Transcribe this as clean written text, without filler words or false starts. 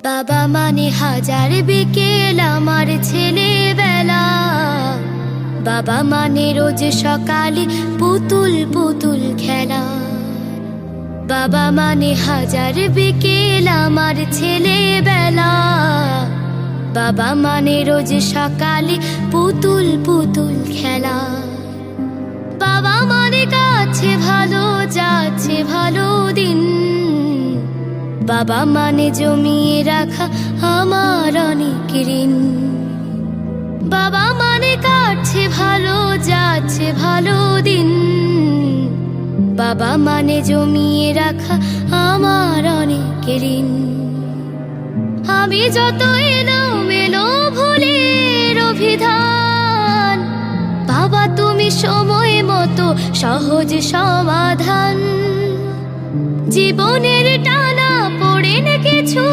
বাবা মানে হাজার বিকেল আমার ছেলেবেলা। বাবা মানে রোজ সকালে পুতুল পুতুল খেলা। বাবা মানে হাজার বিকেল আমার ছেলেবেলা। বাবা মানে রোজ সকালে পুতুল পুতুল খেলা। বাবা মানে কাছে ভালো যাচ্ছে ভালো দিন। বাবা মানে জমিয়ে রাখা আমার অনেক ঋণ। বাবা মানে কাটছে ভালো যাচ্ছে ভালো দিন। বাবা মানে জমিয়ে রাখা আমার অনেক ঋণ। আমি যত এলোমেলো ভুলের অভিধান, বাবা তুমি সময় মতো সহজ সমাধান। জীবনের টানা পড়ে না কিছু